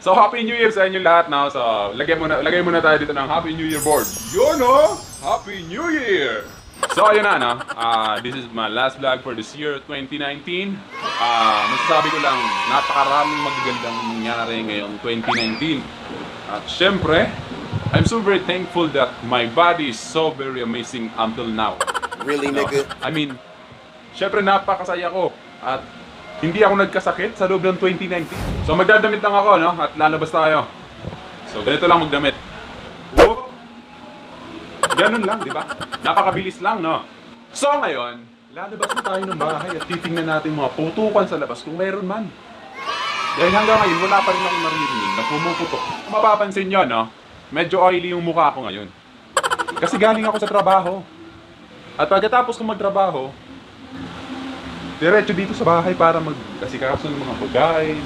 So, Happy New Year sa inyo lahat na. So, lagay muna tayo dito ng Happy New Year board. Yun oh! Happy New Year! So, ayun na, no? This is my last vlog for this year, 2019. Masasabi ko lang, napakaraming magagandang nangyari ngayong 2019. At syempre, I'm so very thankful that my body is so very amazing until now. Really, nigga? I mean, syempre napakasaya ko. At hindi ako nagkasakit sa loob ng 2019. So magdadamit lang ako, no? At lalabas tayo. So ganito lang magdamit. Whoop! Ganun lang, di ba? Napakabilis lang, no? So ngayon, lalabas na tayo ng bahay at titingnan natin mga putukan sa labas kung mayroon man. Dahil hanggang ngayon, wala pa rin akong maririnig na pumuputok. Kung mapapansin nyo, no? Medyo oily yung mukha ko ngayon. Kasi galing ako sa trabaho. At pagkatapos kong magtrabaho, diretso dito sa bahay para mag-asikaso ng mga pagkain.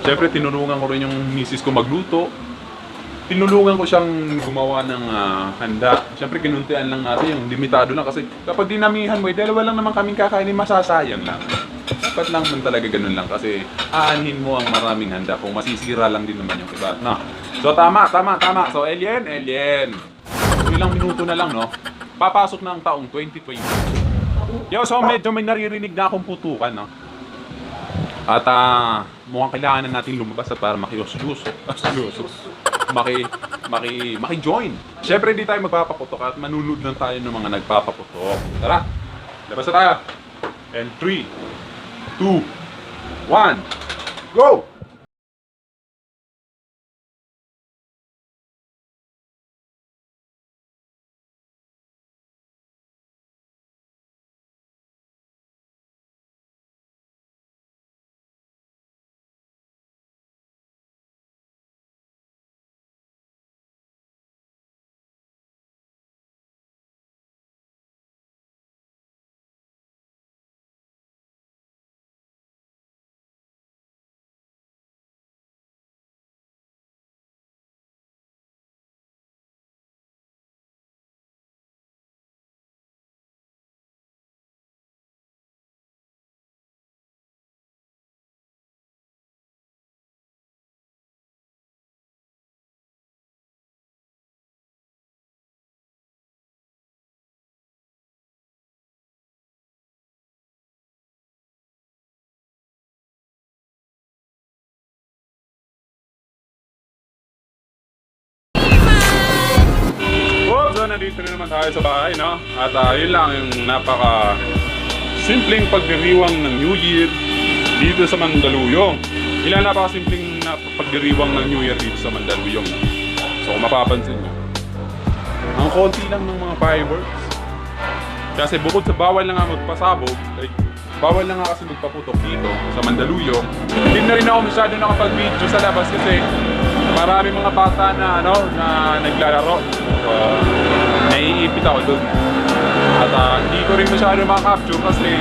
Siyempre, tinulungan ko rin yung misis ko magluto. Tinulungan ko siyang gumawa ng handa. Siyempre, kinuntian lang natin yung limitado lang kasi kapag dinamihan mo, dalawa lang naman kaming kakainin, masasayang lang. Dapat lang man talaga ganun lang kasi aanhin mo ang maraming handa kung masisira lang din naman yung iba. No. So, tama. So, Alien. So, ilang minuto na lang, no? Papasok na ang taong 2020. Yo, so medyo may naririnig na akong putukan, no? At mukhang kailangan na natin lumabas at para maki-join. Siyempre hindi tayo magpapaputok at manunod lang tayo ng mga nagpapaputok. Tara, labas na tayo. And 3, 2, 1, go! Nandito na naman tayo sa bahay, no? At yun lang yung napaka simpleng pagdiriwang ng New Year dito sa Mandaluyong. Ilan napaka simpleng pagdiriwang ng New Year dito sa Mandaluyong, no? So kung mapapansin nyo, ang konti lang ng mga fireworks. Kasi bukod sa bawal na nga magpasabog, ay bawal na nga kasi magpaputok dito sa Mandaluyong. Hindi na rin ako masyado nakapag-video sa labas kasi marami mga bata na na naglalaro. So, naiipit ako dun. At hindi ko rin masyado makakapture kasi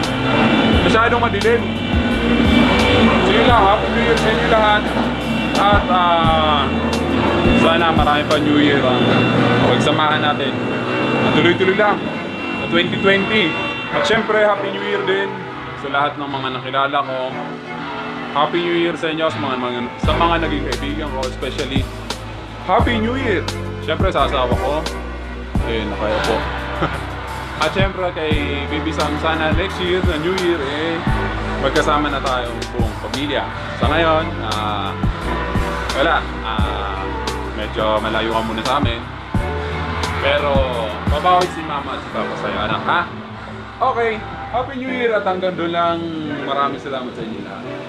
masyadong madilim. So yun lang, Happy New Year sa inyo lahat. At sana marami pa New Year pagsamahan natin. At tuloy-tuloy lang sa 2020. At syempre, Happy New Year din sa lahat ng mga nakilala ko. Happy New Year sa inyo, sa mga naging kaibigan ko, especially Happy New Year! Siyempre sa asawa ko, nakaya po. At siyempre kay Baby Sam, sana next year, na New Year, magkasama na tayong buong pamilya. Sa ngayon, wala, medyo malayo ka muna sa amin. Pero, babawi si Mama at si Papa sa'yo, anak, ha? Okay, Happy New Year at hanggang doon lang. Maraming salamat sa inyo lahat.